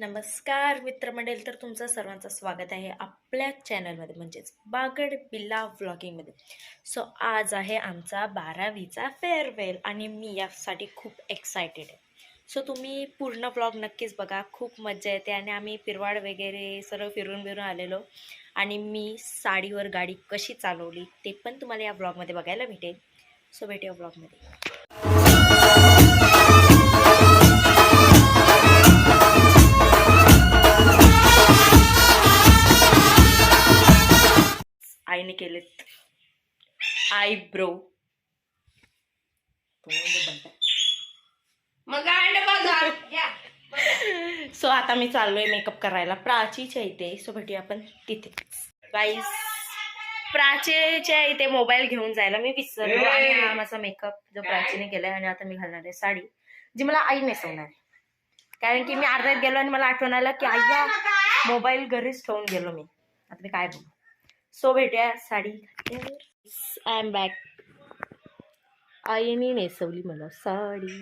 नमस्कार मित्रमंडळी, तर तुमचं सर्वांचं स्वागत आहे आपल्या चॅनलमध्ये म्हणजेच बागड बिल्ला व्लॉगिंगमध्ये. सो आज आहे आमचा 12वीचा फेअरवेल आणि मी यासाठी खूप एक्सायटेड आहे. सो तुम्ही पूर्ण व्लॉग नक्कीच बघा, खूप मजा येते. आणि आम्ही पिरवाड वगैरे सर्व फिरून आलेलो आणि मी साडीवर गाडी कशी चालवली ते पण तुम्हाला या व्लॉगमध्ये बघायला भेटेल. सो भेटूया व्लॉगमध्ये. आईने केलेत आयब्रो. सो आता मी चाललोय मेकअप करायला प्राचीच्या इथे. सो भेटूया आपण तिथे. गाईस, प्राचीच्या इथे मोबाईल घेऊन जायला मी विसरलो आणि हा माझा मेकअप जो प्राचीने केलाय. आणि आता मी घालणार आहे साडी जी मला आई नेसवणार आहे, कारण की मी अर्ध्यात गेलो आणि मला आठवण आलं की आईया मोबाईल घरीच ठेवून गेलो मी. आता मी काय बघू. सो भेटूया साडी. I am back. आईने नेसवली मला साडी.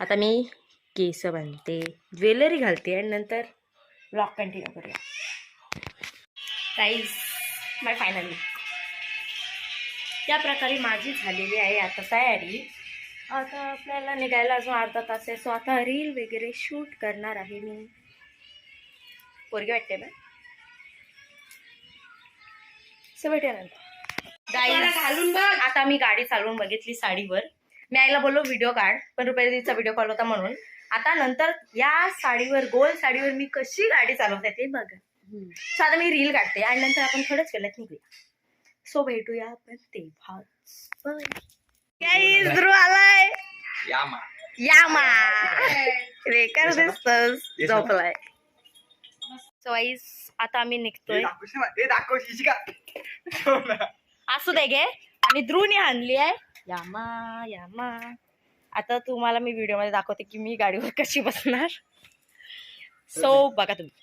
आता मी केस बांधते, ज्वेलरी घालते आणि नंतर व्लॉग कंटिन्यू करूया. गाईज, माय फायनल लुक या प्रकारे माझी झालेली आहे आता तयारी. आता आपल्याला निघायला अजून अर्धा तास आहे. सो आता रील वगैरे शूट करणार आहे मी. पोरगी वाटते ना. सो भेटूया नंतर. गाईज, घालून बघ. आता मी गाडी चालवून बघितली साडीवर. मी आईला बोललो व्हिडिओ काढ, पण रुपालीचा व्हिडिओ कॉल होता म्हणून. आता नंतर या साडीवर, गोल साडीवर मी कशी गाडी चालवते ते बघा. सो आता मी रील काढते आणि नंतर आपण थोडंच वेळात निघूया. सो भेटूया आपण तेव्हाच. गाईज, ध्रुव आलाय. यामा बेकार दिसतोस, झोपलाय. सो गाईज, आता आम्ही निघतोय. असू दे गे. आणि ध्रुवने आणली आहे यामा. आता तुम्हाला मी व्हिडिओ मध्ये दाखवते की मी गाडीवर कशी बसणार. सो बघा तुम्ही.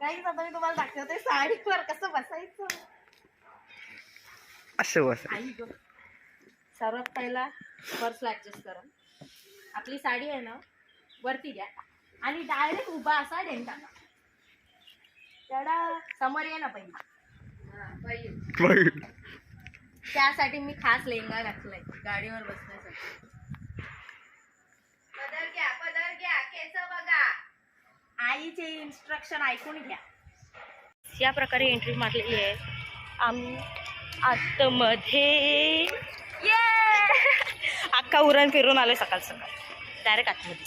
गाईज, आता मी तुम्हाला दाखवते साडीवर कसं बसायचं. असं बस. सर्वात पहिला पर्सला ऍडजस्ट करा. आपली साडी आहे ना वरती घ्या आणि डायरेक्ट उभा असा डेंटा तेवढा समोर ये ना पहिला. त्यासाठी मी खास लेंगा घातलाय गाडीवर बसण्यासाठी. पदर घ्या केस बघा. आईचे इन्स्ट्रक्शन ऐकून घ्या. या प्रकारे एंट्री मारलेली आहे आम्ही आतमध्ये. अख्खा उरण फिरून आलोय सकाळ सकाळ डायरेक्ट आतमध्ये.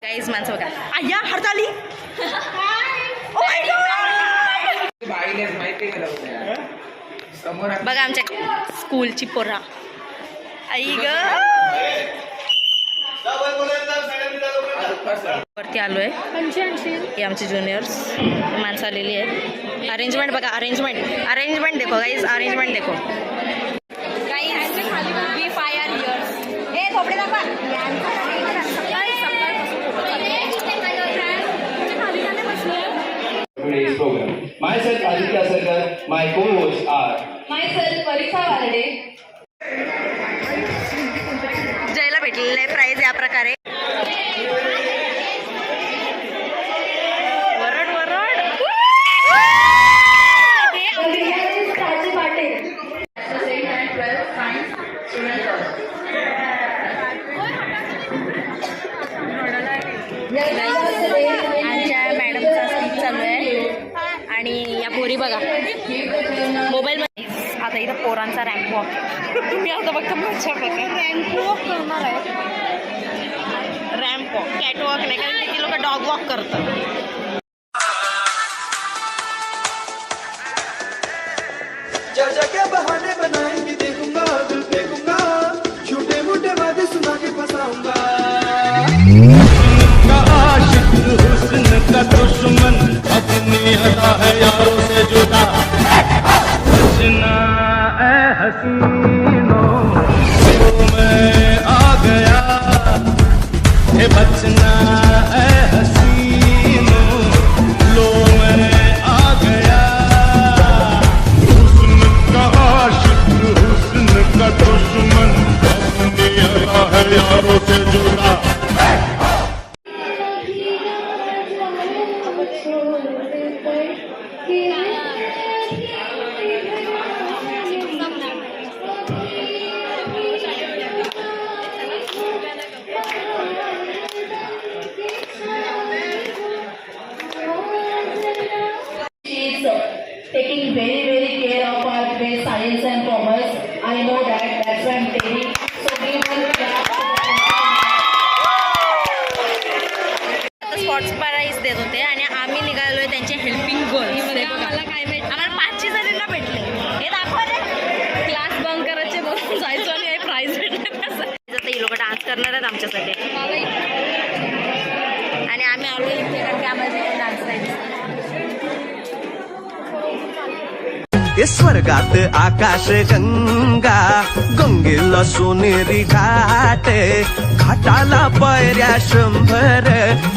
गाईज, माणसं बघा. आय्या हरताली. बघा आमच्या स्कूलची पोरा. आई ग, वरती आलोय. हे आमचे ज्युनियर्स माणसं आलेली आहेत. अरेंजमेंट बघा. अरेंजमेंट देखो गाईज. अरेंजमेंट देखो गाईज. We 5 years. हे थोपडे दाखवा. Today's program. Myself Aditya Sarkar, my co-hosts are myself Paritha Varade. जयला भेटलेलं आहे प्राइज या प्रकारे. वरड आमच्या मॅडमचा स्पीच चालू आहे आणि या पोरी बघा मोबाईल मध्ये. आता इथं पोरांचा रॅम्प वॉक. तुम्ही आता बघता मच्छा बघा. रॅम्प वॉक करणार आहे. रॅम्प वॉक, कॅट वॉक नाही, कारण ती लोक डॉग वॉक करतात. क्या बहाने बनाएंगे देखूंगा, दिल फेंकूंगा, छोटे मोटे वादे सुना के फंसाऊंगा. आशिक हुस्न का दुश्मन अपनी अदा है यारों से जुदा. बचना ऐ हसीनों तो मैं आ गया. हे बचना ऐ हसीनों लो मैं आ गया. हुस्न का आशिक हुस्न I know that. That's why I'm telling. So we will clap. Spots prize देत होते आणि आम्ही निघालोय त्यांचे हेल्पिंग गर्ल्स. आम्हाला काय भेट आम्हाला 5 जणींना भेटले. हे दाखवा रे. क्लास बंक करायचे बसून जायचो आणि प्राईज भेटले कसं. ही लोक डान्स करणार आहेत आमच्यासाठी आणि आम्ही आलो इथे कारण की आम्हाला डान्स नाही. स्वर्गात आकाश गंगा गंगेला सोनेरी घाट घाटाला पायऱ्या 100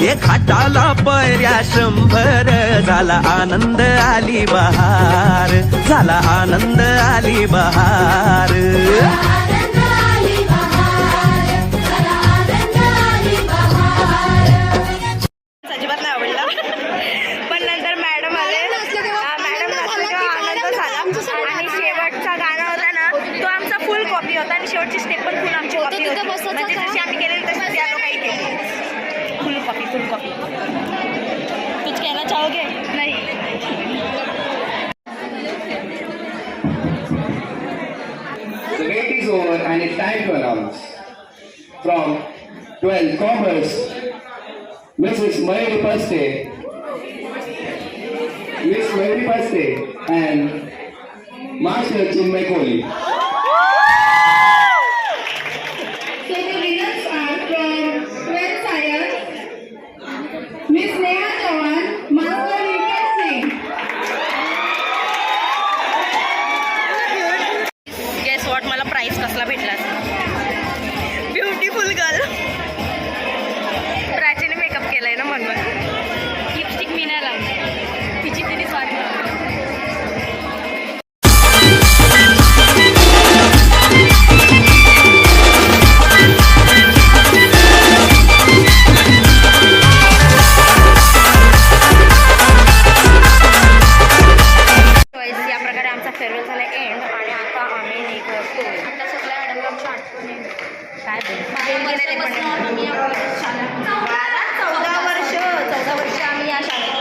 ये घाटाला पायऱ्या 100 झाला आनंद आली बहार झाला आनंद आली बहार. अजिबात नाही आवडला पण नंतर मॅडम आले. मॅडम नसले तेव्हा आनंद झाला आणि शेवटचा गाणं होता ना तो आमचा फुल कॉपी होता आणि शेवटची स्टेप पण फुल आमची कॉपी होती. म्हणजे जशी आम्ही केलेली तशी त्या लोकांनी केली. फुल कॉपी फुल कॉपी. कुछ कहना चाहोगे? नाही. The wait is over and it's time to announce. From 12 Commerce, Mrs. Mayuri Paste, Miss Mayuri Paste and Master Chinmay Kohli. So the winners are from 12th Science, Miss Neha Chavan, Master Vikas Singh. Guess what मला prize कसला भेटला. Beautiful girl. प्राचीने makeup केलाय ना म्हणून. Lipstick मी नाही लावली तिची तिने वाटलं. या प्रकारे आमचा फेअरवेल झाला एंड आणि आता आम्ही निघतो. आता सगळ्या मॅडमला आमची आठवण येईल. काय बोलू? 14 वर्ष आम्ही या शाळेत.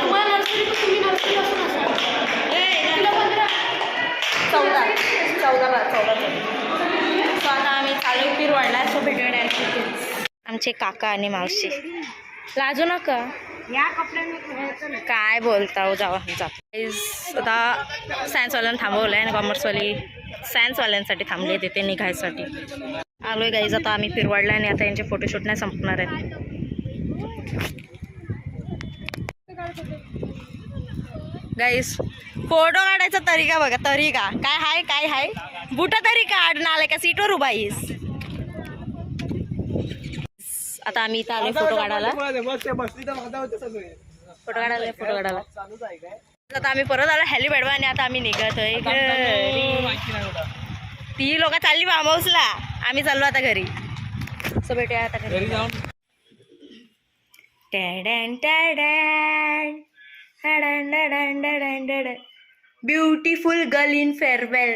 14. सो आता आम्ही चालू पिरवाडला. सो भेटूया डान्स. आमचे काका आणि मावशी. लाजू नका. या कपड्यांनी काय बोलता हो. जावा जा. आता सायन्सवाल्यांना थांबवलं आहे आणि कॉमर्सवाली सायन्सवाल्यांसाठी थांबले तिथे निघायसाठी. आलोय गाईज आता आम्ही पिरवाडला आणि आता यांचे फोटोशूट नाही संपणार आहेत. गाईज फोटो काढायचा तरीका बघा. तरीका काय हाय बुटा तरी काढ नाले का सीटवर उभा आहेस. आता आम्ही इथं आलोय फोटो काढायला. आता आम्ही परत आलो हेलिपॅडवर आणि आता आम्ही निघतोय घरी. ती लोक चालली फार्म हाऊसला. आम्ही चाललो आता घरी. सो भेटूया आता घरी जाऊन. Beautiful girl in farewell.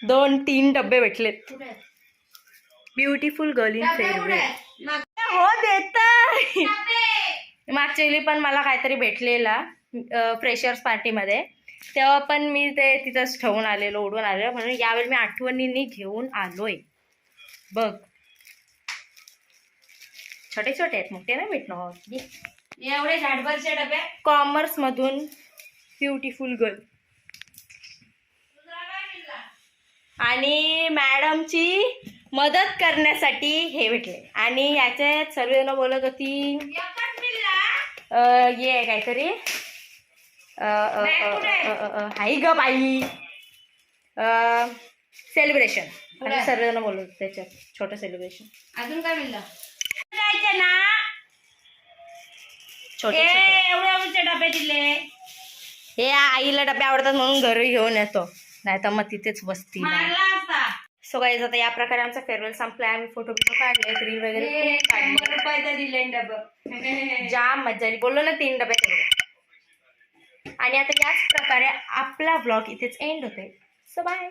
2-3 डब्बे भेटलेत. Beautiful girl in farewell. हो देत. मागच्या वेळी पण मला काहीतरी भेटलेला फ्रेशर्स पार्टीमध्ये. तेव्हा पण मी ते तिथंच ठेवून आलेलो उडून आलेलो. म्हणून यावेळी मी आठवणींनी घेऊन आलोय. बघ छोटे छोटे आहेत मोठे नाही भेटणार. एवढे झाडभरचे डबे. कॉमर्स मधून ब्युटिफुल गर्ल. आणि मॅडमची मदत करण्यासाठी हे भेटले. आणि याच्यात सर्वजण बोलत होती ये काहीतरी हाय ग बाई सेलिब्रेशन. आणि सर्वजण बोलत होते त्याच्यात छोटं सेलिब्रेशन. अजून काय मिळलं? जायचे ना छोटे एवढे डबे दिले. हे आईला डबे आवडतात म्हणून घरी घेऊन येतो. नाही तर मग तिथेच बसती. सो गाईज आता या प्रकारे आमचा फेअरवेल संपलाय. आम्ही फोटो काढले रील वगैरे रुपयाचा दिले डबं. जाम मजा आली. बोललो ना 3 डबे. आणि आता याच प्रकारे आपला ब्लॉग इथेच एंड होते. So bye.